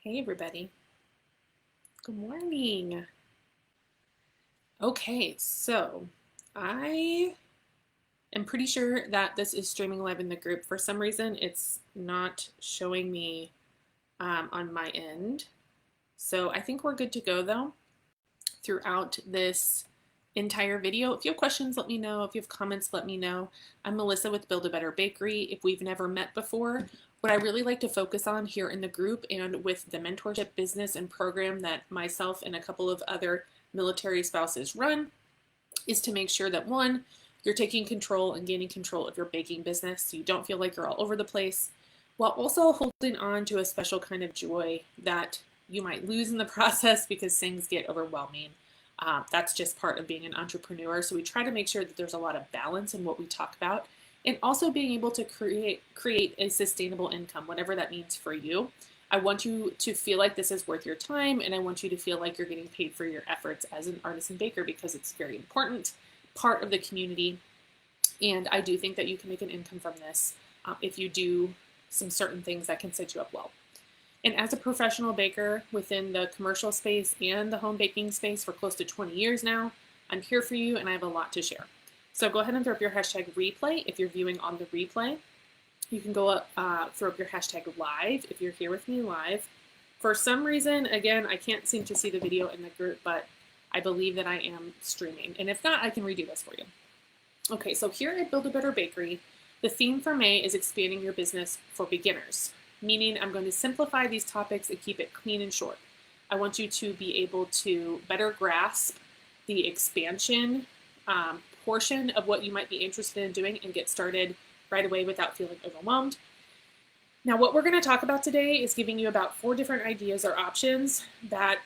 Hey everybody. Good morning. Okay, so I am pretty sure that this is streaming live in the group. For some reason, it's not showing me on my end. So I think we're good to go though throughout this entire video. If you have questions, let me know. If you have comments, let me know. I'm Melissa with Build a Better Bakery. If we've never met before, what I really like to focus on here in the group and with the mentorship business and program that myself and a couple of other military spouses run is to make sure that one, you're taking control and gaining control of your baking business so you don't feel like you're all over the place, while also holding on to a special kind of joy that you might lose in the process because things get overwhelming. That's just part of being an entrepreneur. So we try to make sure that there's a lot of balance in what we talk about, and also being able to create a sustainable income, whatever that means for you. I want you to feel like this is worth your time, and I want you to feel like you're getting paid for your efforts as an artisan baker because it's a very important part of the community. And I do think that you can make an income from this if you do some certain things that can set you up well. And as a professional baker within the commercial space and the home baking space for close to 20 years now, I'm here for you and I have a lot to share. So go ahead and throw up your hashtag replay if you're viewing on the replay. You can go up, throw up your hashtag live if you're here with me live. For some reason, again, I can't seem to see the video in the group, but I believe that I am streaming. And if not, I can redo this for you. Okay, so here at Build a Better Bakery, the theme for May is expanding your business for beginners, meaning I'm going to simplify these topics and keep it clean and short. I want you to be able to better grasp the expansion portion of what you might be interested in doing and get started right away without feeling overwhelmed. Now, what we're going to talk about today is giving you about 4 different ideas or options that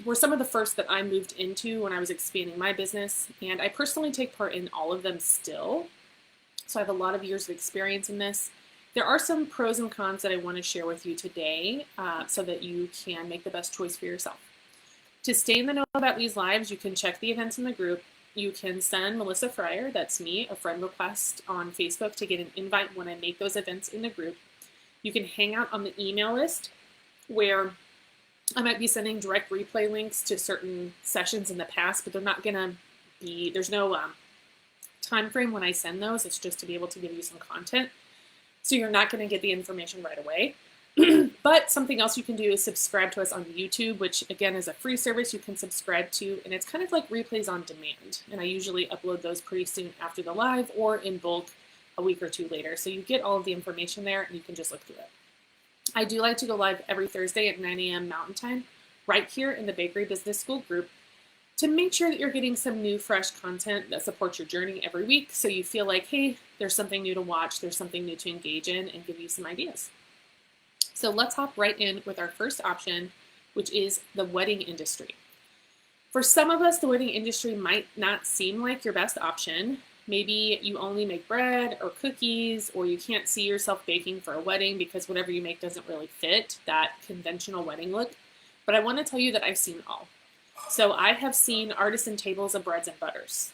were some of the first that I moved into when I was expanding my business, and I personally take part in all of them still. So I have a lot of years of experience in this. There are some pros and cons that I want to share with you today so that you can make the best choice for yourself. To stay in the know about these lives, you can check the events in the group. You can send Melissa Fryer, that's me, a friend request on Facebook to get an invite when I make those events in the group. You can hang out on the email list where I might be sending direct replay links to certain sessions in the past, but they're not going to be, there's no time frame when I send those. It's just to be able to give you some content. So you're not going to get the information right away. But something else you can do is subscribe to us on YouTube, which again is a free service you can subscribe to, and it's kind of like replays on demand. And I usually upload those pretty soon after the live or in bulk a week or 2 later. So you get all of the information there and you can just look through it. I do like to go live every Thursday at 9 a.m. Mountain Time, right here in the Bakery Business School group, to make sure that you're getting some new, fresh content that supports your journey every week. So you feel like, hey, there's something new to watch, there's something new to engage in, and give you some ideas. So let's hop right in with our first option, which is the wedding industry. For some of us, the wedding industry might not seem like your best option. Maybe you only make bread or cookies, or you can't see yourself baking for a wedding because whatever you make doesn't really fit that conventional wedding look. But I want to tell you that I've seen all. So I have seen artisan tables of breads and butters.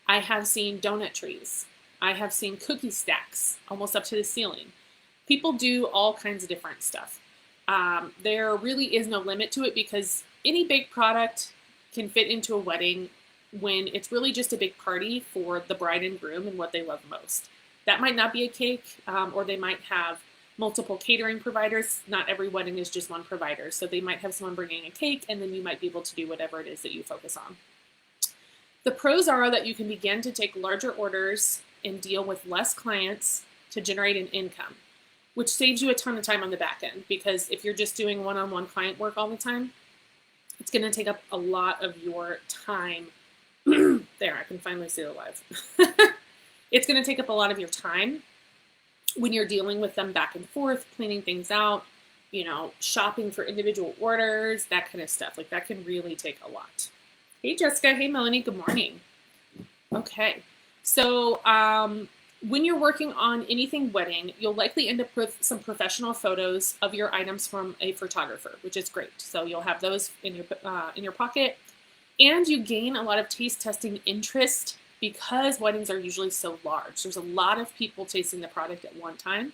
I have seen donut trees. I have seen cookie stacks almost up to the ceiling. People do all kinds of different stuff. There really is no limit to it because any baked product can fit into a wedding when it's really just a big party for the bride and groom and what they love most. That might not be a cake, or they might have multiple catering providers. Not every wedding is just one provider. So they might have someone bringing a cake, and then you might be able to do whatever it is that you focus on. The pros are that you can begin to take larger orders and deal with less clients to generate an income, which saves you a ton of time on the back end, because if you're just doing one-on-one client work all the time, it's going to take up a lot of your time. There, I can finally see the live. It's going to take up a lot of your time when you're dealing with them back and forth, planning things out, shopping for individual orders, that kind of stuff. Like that can really take a lot. Hey, Jessica. Hey, Melanie. Good morning. Okay. So, when you're working on anything wedding, you'll likely end up with some professional photos of your items from a photographer, which is great. So you'll have those in your pocket, and you gain a lot of taste testing interest because weddings are usually so large. There's a lot of people tasting the product at one time.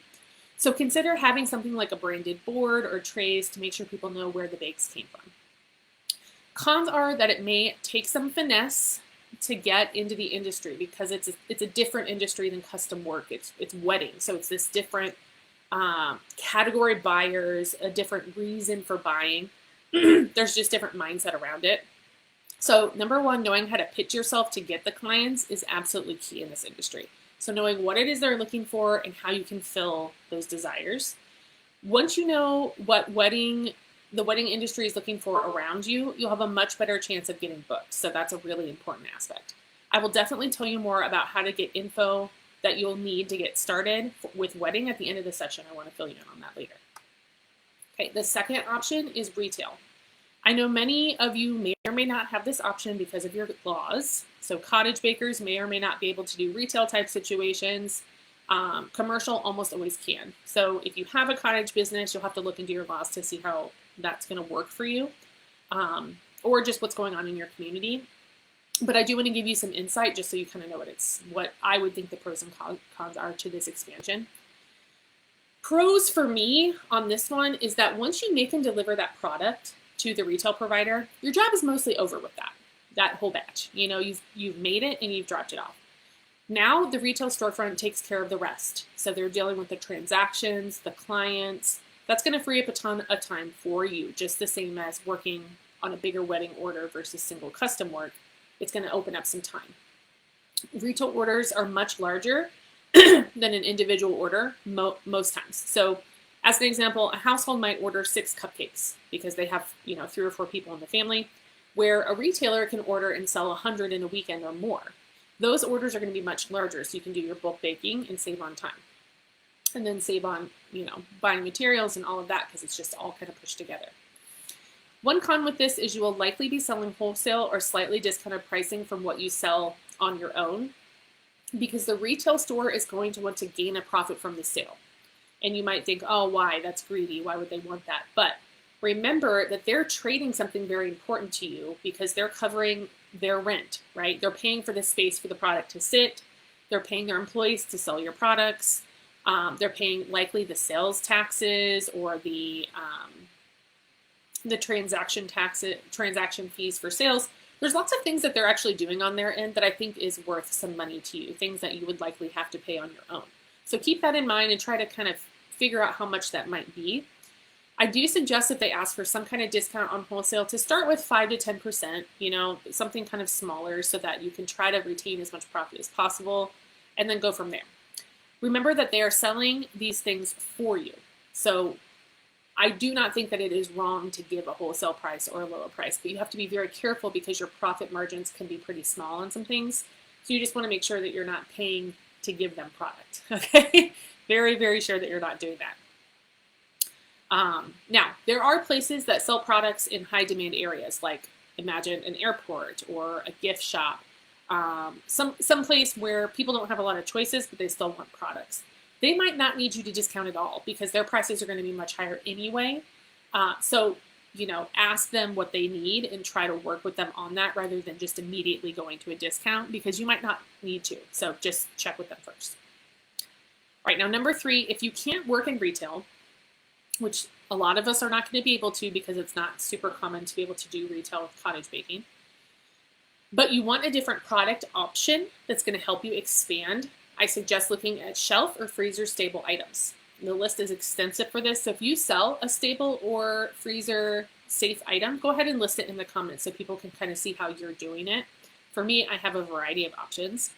So consider having something like a branded board or trays to make sure people know where the bakes came from. Cons are that it may take some finesse to get into the industry because it's a different industry than custom work. It's wedding, so it's this different category buyers, a different reason for buying. There's just different mindset around it. So number one, knowing how to pitch yourself to get the clients is absolutely key in this industry. So knowing what it is they're looking for and how you can fill those desires. Once you know what the wedding industry is looking for around you, you'll have a much better chance of getting booked. So that's a really important aspect. I will definitely tell you more about how to get info that you'll need to get started with wedding at the end of the session. I want to fill you in on that later. Okay, the second option is retail. I know many of you may or may not have this option because of your laws. So cottage bakers may or may not be able to do retail type situations. Commercial almost always can. So if you have a cottage business, you'll have to look into your laws to see how that's going to work for you, or just what's going on in your community. But I do want to give you some insight just so you kind of know what I would think the pros and cons are to this expansion. Pros for me on this one is that once you make and deliver that product to the retail provider, your job is mostly over with that whole batch. You know, you've made it and you've dropped it off. Now the retail storefront takes care of the rest. So they're dealing with the transactions, the clients. That's going to free up a ton of time for you, just the same as working on a bigger wedding order versus single custom work. It's going to open up some time. Retail orders are much larger than an individual order most times. So as an example, a household might order 6 cupcakes because they have, 3 or 4 people in the family, where a retailer can order and sell 100 in a weekend or more. Those orders are going to be much larger, so you can do your bulk baking and save on time. And then save on, buying materials and all of that because it's just all kind of pushed together. One con with this is you will likely be selling wholesale or slightly discounted pricing from what you sell on your own because the retail store is going to want to gain a profit from the sale. And you might think, oh, why? That's greedy. Why would they want that? But remember that they're trading something very important to you because they're covering their rent, right? They're paying for the space for the product to sit. They're paying their employees to sell your products. They're paying likely the sales taxes or the transaction fees for sales. There's lots of things that they're actually doing on their end that I think is worth some money to you, things that you would likely have to pay on your own. So keep that in mind and try to kind of figure out how much that might be. I do suggest if they ask for some kind of discount on wholesale to start with 5 to 10%, something kind of smaller so that you can try to retain as much profit as possible and then go from there. Remember that they are selling these things for you. So I do not think that it is wrong to give a wholesale price or a lower price, but you have to be very careful because your profit margins can be pretty small on some things. So you just want to make sure that you're not paying to give them product, okay? Very, very sure that you're not doing that. Now, there are places that sell products in high demand areas, like imagine an airport or a gift shop, some place where people don't have a lot of choices, but they still want products. They might not need you to discount at all because their prices are going to be much higher anyway. So, ask them what they need and try to work with them on that rather than just immediately going to a discount because you might not need to. So just check with them first. All right, now number 3, if you can't work in retail, which a lot of us are not going to be able to because it's not super common to be able to do retail with cottage baking, but you want a different product option that's going to help you expand, I suggest looking at shelf or freezer stable items. The list is extensive for this, so if you sell a stable or freezer safe item, go ahead and list it in the comments so people can kind of see how you're doing it. For me, I have a variety of options.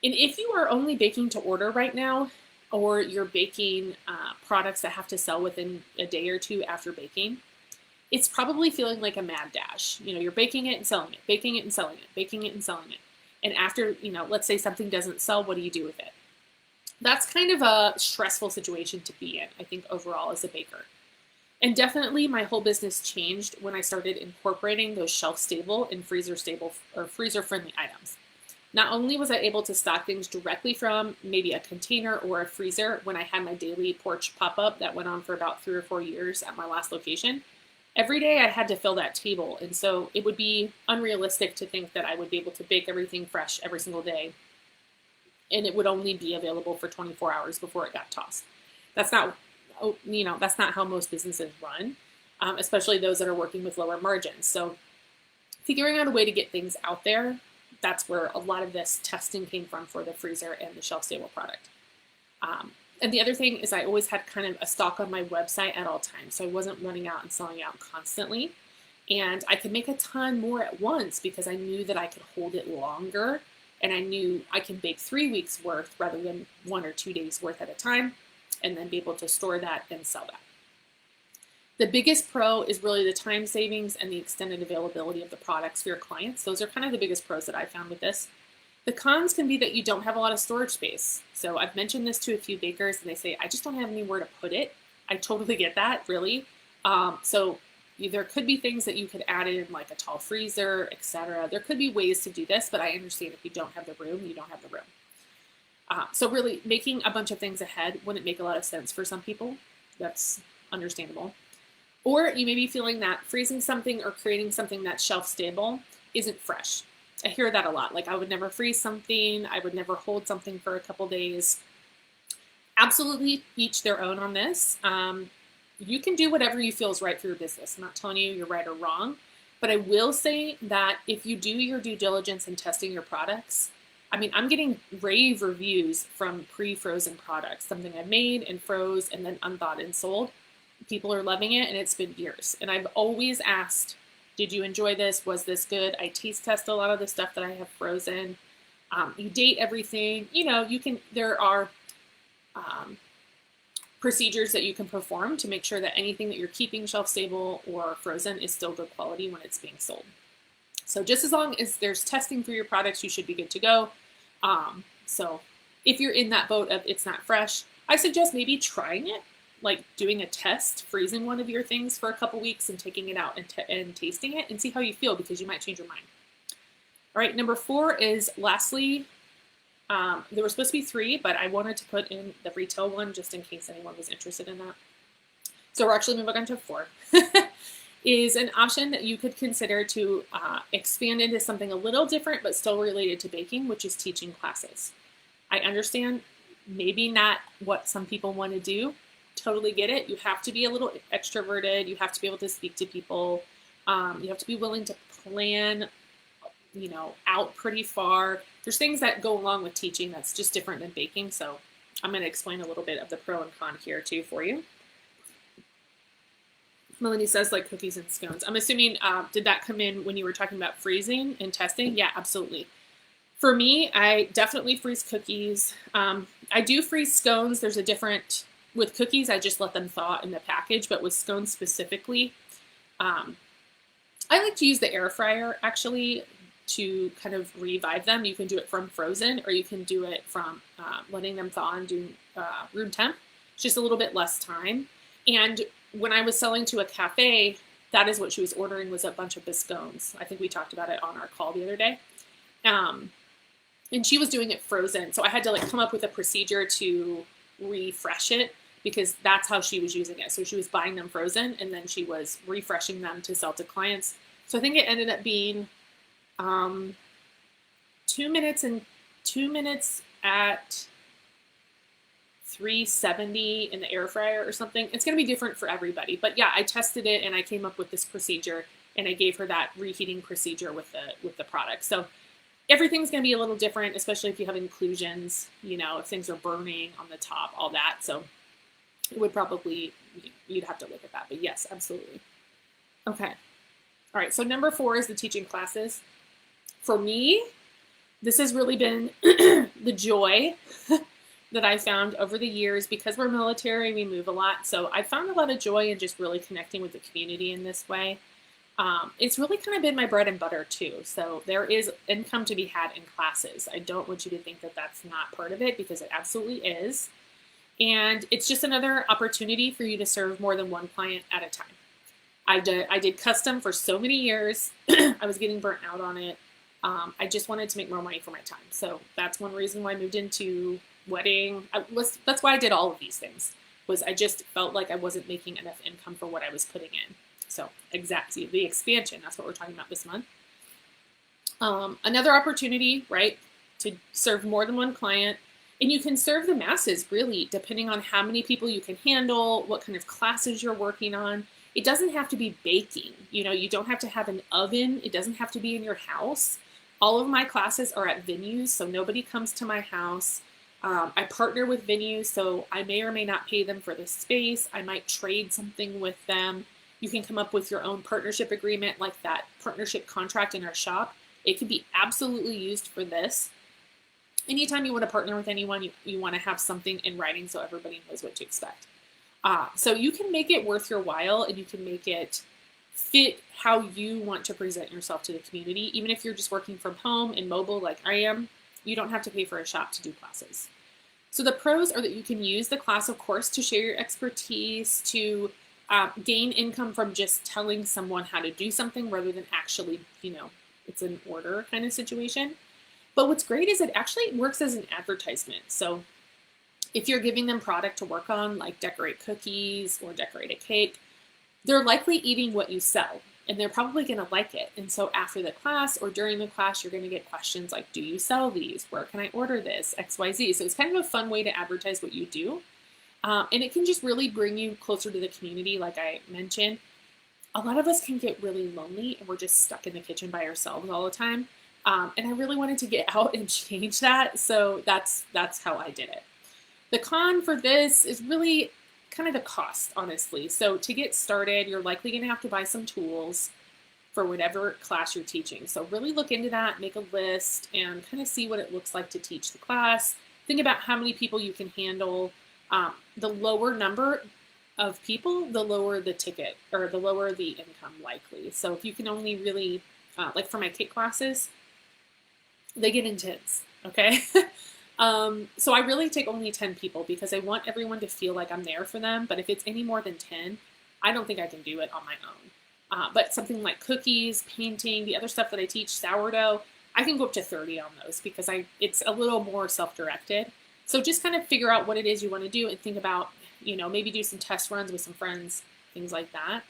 And if you are only baking to order right now, or you're baking products that have to sell within a day or 2 after baking, it's probably feeling like a mad dash. You're baking it and selling it, baking it and selling it, baking it and selling it. And after, let's say something doesn't sell, what do you do with it? That's kind of a stressful situation to be in, I think, overall as a baker. And definitely my whole business changed when I started incorporating those shelf stable and freezer stable or freezer friendly items. Not only was I able to stock things directly from maybe a container or a freezer when I had my daily porch pop-up that went on for about 3 or 4 years at my last location, every day I had to fill that table. And so it would be unrealistic to think that I would be able to bake everything fresh every single day. And it would only be available for 24 hours before it got tossed. That's not, that's not how most businesses run, especially those that are working with lower margins. So figuring out a way to get things out there, that's where a lot of this testing came from for the freezer and the shelf-stable product. And the other thing is I always had kind of a stock on my website at all times. So I wasn't running out and selling out constantly. And I could make a ton more at once because I knew that I could hold it longer. And I knew I can bake 3 weeks worth rather than 1 or 2 days worth at a time, and then be able to store that and sell that. The biggest pro is really the time savings and the extended availability of the products for your clients. Those are kind of the biggest pros that I found with this. The cons can be that you don't have a lot of storage space. So I've mentioned this to a few bakers and they say, I just don't have anywhere to put it. I totally get that, really. So there could be things that you could add in, like a tall freezer, etc. There could be ways to do this, but I understand if you don't have the room, you don't have the room. So really making a bunch of things ahead wouldn't make a lot of sense for some people. That's understandable. Or you may be feeling that freezing something or creating something that's shelf stable isn't fresh. I hear that a lot. Like, I would never freeze something. I would never hold something for a couple days. Absolutely each their own on this. You can do whatever you feel is right for your business. I'm not telling you you're right or wrong, but I will say that if you do your due diligence in testing your products, I mean, I'm getting rave reviews from pre-frozen products, something I made and froze and then unthawed and sold. People are loving it, and it's been years. And I've always asked, did you enjoy this? Was this good? I taste test a lot of the stuff that I have frozen. You date everything. There are procedures that you can perform to make sure that anything that you're keeping shelf stable or frozen is still good quality when it's being sold. So just as long as there's testing for your products, you should be good to go. So if you're in that boat of it's not fresh, I suggest maybe trying it, like doing a test, freezing one of your things for a couple weeks and taking it out and tasting it and see how you feel, because you might change your mind. All right, number 4 is lastly, there were supposed to be 3, but I wanted to put in the retail one just in case anyone was interested in that. So we're actually moving on to 4. Is an option that you could consider to expand into something a little different but still related to baking, which is teaching classes. I understand maybe not what some people want to do. Totally get it. You have to be a little extroverted. You have to be able to speak to people. You have to be willing to plan, out pretty far. There's things that go along with teaching that's just different than baking. So I'm going to explain a little bit of the pro and con here too for you. Melanie says like cookies and scones. I'm assuming, did that come in when you were talking about freezing and testing? Yeah, absolutely. For me, I definitely freeze cookies. I do freeze scones. There's a different, with cookies, I just let them thaw in the package, but with scones specifically, I like to use the air fryer actually to kind of revive them. You can do it from frozen, or you can do it from letting them thaw and doing room temp. It's just a little bit less time. And when I was selling to a cafe, that is what she was ordering, was a bunch of biscones. I think we talked about it on our call the other day. And she was doing it frozen. So I had to like come up with a procedure to refresh it, because that's how she was using it. So she was buying them frozen and then she was refreshing them to sell to clients. So I think it ended up being 2 minutes and 2 minutes at 370 in the air fryer or something. It's going to be different for everybody. But yeah, I tested it and I came up with this procedure, and I gave her that reheating procedure with the product. So everything's going to be a little different, especially if you have inclusions, if things are burning on the top, all that. So it would probably, you'd have to look at that. But yes, absolutely. Okay. All right. So number 4 is the teaching classes. For me, this has really been the joy that I found over the years. Because we're military, we move a lot. So I found a lot of joy in just really connecting with the community in this way. It's really kind of been my bread and butter too. So there is income to be had in classes. I don't want you to think that that's not part of it, because it absolutely is. And it's just another opportunity for you to serve more than one client at a time. I did custom for so many years. I was getting burnt out on it. I just wanted to make more money for my time. So that's one reason why I moved into wedding. That's why I did all of these things, was I just felt like I wasn't making enough income for what I was putting in. So exactly, the expansion, that's what we're talking about this month. Another opportunity, right, to serve more than one client. And you can serve the masses really, depending on how many people you can handle, what kind of classes you're working on. It doesn't have to be baking. You don't have to have an oven. It doesn't have to be in your house. All of my classes are at venues, so nobody comes to my house. I partner with venues, so I may or may not pay them for the space. I might trade something with them. You can come up with your own partnership agreement, like that partnership contract in our shop. It can be absolutely used for this. Anytime you want to partner with anyone, you want to have something in writing so everybody knows what to expect. So you can make it worth your while, and you can make it fit how you want to present yourself to the community. Even if you're just working from home and mobile like I am, you don't have to pay for a shop to do classes. So the pros are that you can use the class, of course, to share your expertise, to gain income from just telling someone how to do something rather than actually, it's an order kind of situation. But what's great is it actually works as an advertisement. So if you're giving them product to work on, like decorate cookies or decorate a cake, they're likely eating what you sell, and they're probably going to like it. And so after the class or during the class, you're going to get questions like, do you sell these? Where can I order this? XYZ. So it's kind of a fun way to advertise what you do. And it can just really bring you closer to the community, like I mentioned. A lot of us can get really lonely, and we're just stuck in the kitchen by ourselves all the time. And I really wanted to get out and change that. So that's how I did it. The con for this is really kind of the cost, honestly. So to get started, you're likely going to have to buy some tools for whatever class you're teaching. So really look into that, make a list, and kind of see what it looks like to teach the class. Think about how many people you can handle. The lower number of people, the lower the ticket, or the lower the income likely. So if you can only really, like for my cake classes, they get intense, okay? So I really take only 10 people because I want everyone to feel like I'm there for them. But if it's any more than 10, I don't think I can do it on my own. But something like cookies, painting, the other stuff that I teach, sourdough, I can go up to 30 on those because it's a little more self-directed. So just kind of figure out what it is you want to do and think about, maybe do some test runs with some friends, things like that.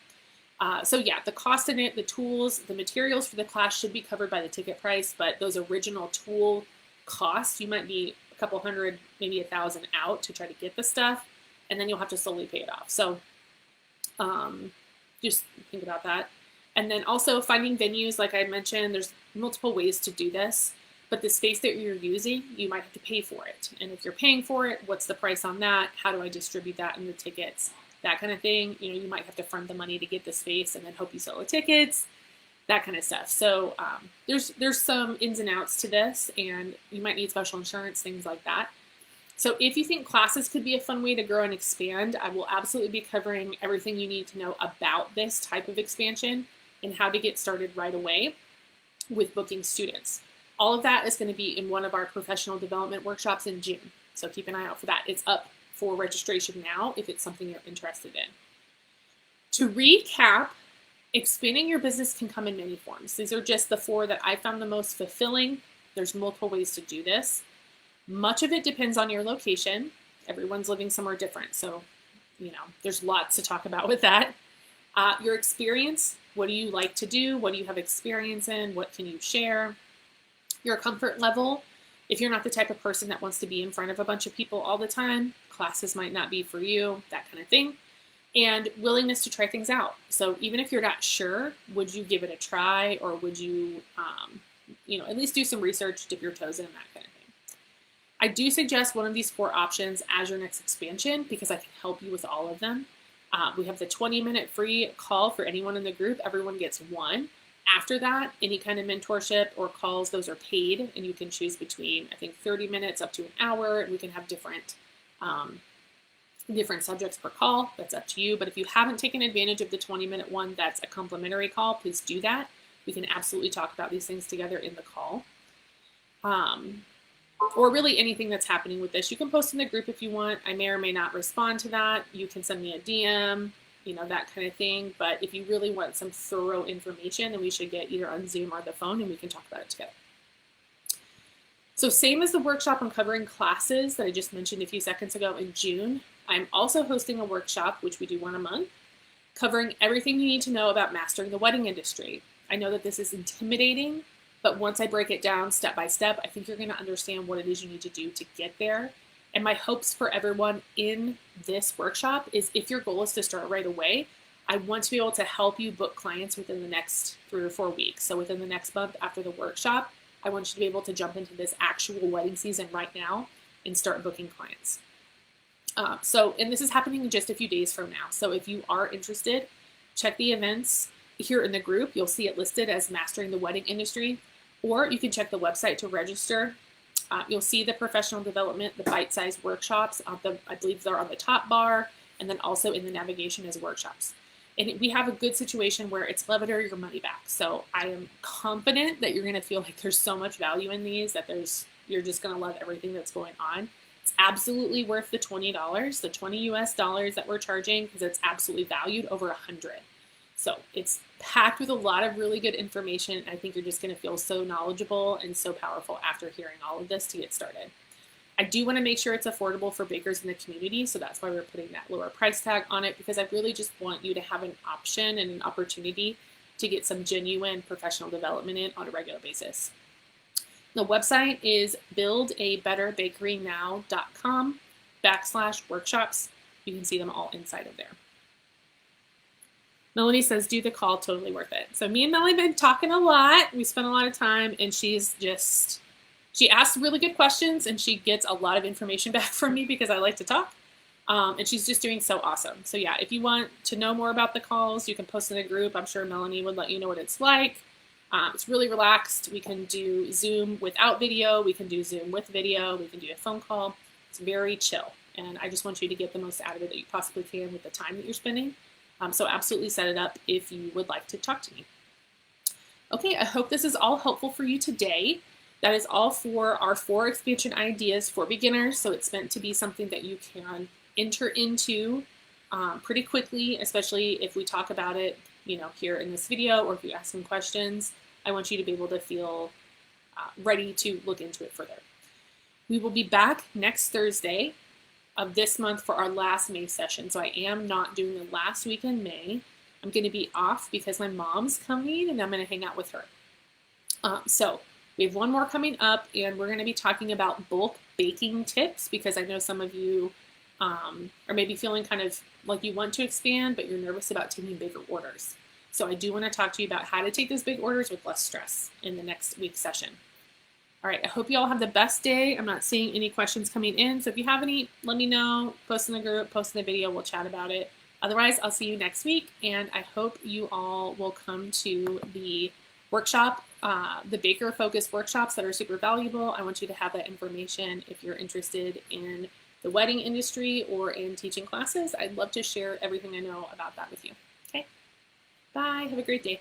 So yeah, the cost in it, the tools, the materials for the class should be covered by the ticket price, but those original tool costs, you might be a couple hundred, maybe $1,000 out to try to get the stuff, and then you'll have to slowly pay it off. So just think about that. And then also finding venues, like I mentioned, there's multiple ways to do this, but the space that you're using, you might have to pay for it. And if you're paying for it, what's the price on that? How do I distribute that in the tickets? That kind of thing. You might have to front the money to get the space and then hope you sell the tickets, that kind of stuff. So there's some ins and outs to this, and you might need special insurance, things like that. So if you think classes could be a fun way to grow and expand, I will absolutely be covering everything you need to know about this type of expansion and how to get started right away with booking students. All of that is going to be in one of our professional development workshops in June. So keep an eye out for that. It's up for registration now if it's something you're interested in. To recap, expanding your business can come in many forms. These are just the 4 that I found the most fulfilling. There's multiple ways to do this. Much of it depends on your location. Everyone's living somewhere different. So, there's lots to talk about with that. Your experience, what do you like to do? What do you have experience in? What can you share? Your comfort level. If you're not the type of person that wants to be in front of a bunch of people all the time, classes might not be for you, that kind of thing. And willingness to try things out. So even if you're not sure, would you give it a try, or would you, at least do some research, dip your toes in, that kind of thing. I do suggest one of these 4 options as your next expansion because I can help you with all of them. We have the 20-minute free call for anyone in the group. Everyone gets 1. After that, any kind of mentorship or calls, those are paid, and you can choose between, I think, 30 minutes up to an hour, and we can have different subjects per call. That's up to you. But if you haven't taken advantage of the 20-minute one, that's a complimentary call. Please do that. We can absolutely talk about these things together in the call. Or really anything that's happening with this. You can post in the group if you want. I may or may not respond to that. You can send me a DM, that kind of thing. But if you really want some thorough information, then we should get either on Zoom or the phone, and we can talk about it together. So same as the workshop on covering classes that I just mentioned a few seconds ago in June, I'm also hosting a workshop, which we do 1 a month, covering everything you need to know about mastering the wedding industry. I know that this is intimidating, but once I break it down step by step, I think you're going to understand what it is you need to do to get there. And my hopes for everyone in this workshop is, if your goal is to start right away, I want to be able to help you book clients within the next 3 or 4 weeks. So within the next month after the workshop, I want you to be able to jump into this actual wedding season right now and start booking clients. And this is happening in just a few days from now. So if you are interested, check the events here in the group. You'll see it listed as Mastering the Wedding Industry, or you can check the website to register. You'll see the professional development, the bite-sized workshops. I believe they're on the top bar, and then also in the navigation as workshops. And we have a good situation where it's love it or your money back. So I am confident that you're going to feel like there's so much value in these that you're just going to love everything that's going on. It's absolutely worth the $20, the 20 US dollars that we're charging, because it's absolutely valued over 100. So it's packed with a lot of really good information. I think you're just going to feel so knowledgeable and so powerful after hearing all of this to get started. I do want to make sure it's affordable for bakers in the community, so that's why we're putting that lower price tag on it, because I really just want you to have an option and an opportunity to get some genuine professional development in on a regular basis. The website is buildabetterbakerynow.com/workshops. You can see them all inside of there. Melanie says, do the call, totally worth it. So me and Melanie have been talking a lot. We spent a lot of time, and she asks really good questions, and she gets a lot of information back from me because I like to talk. And she's just doing so awesome. So yeah, if you want to know more about the calls, you can post in the group. I'm sure Melanie would let you know what it's like. It's really relaxed. We can do Zoom without video. We can do Zoom with video. We can do a phone call. It's very chill. And I just want you to get the most out of it that you possibly can with the time that you're spending. So absolutely set it up if you would like to talk to me. Okay, I hope this is all helpful for you today. That is all for our 4 expansion ideas for beginners. So it's meant to be something that you can enter into pretty quickly, especially if we talk about it, here in this video, or if you ask some questions. I want you to be able to feel ready to look into it further. We will be back next Thursday of this month for our last May session. So I am not doing the last week in May. I'm going to be off because my mom's coming and I'm going to hang out with her. So we have one more coming up, and we're going to be talking about bulk baking tips, because I know some of you are maybe feeling kind of like you want to expand, but you're nervous about taking bigger orders. So I do want to talk to you about how to take those big orders with less stress in the next week's session. All right, I hope you all have the best day. I'm not seeing any questions coming in, so if you have any, let me know. Post in the group, post in the video, we'll chat about it. Otherwise, I'll see you next week, and I hope you all will come to the workshop, the baker-focused workshops that are super valuable. I want you to have that information if you're interested in the wedding industry or in teaching classes. I'd love to share everything I know about that with you. Okay, bye. Have a great day.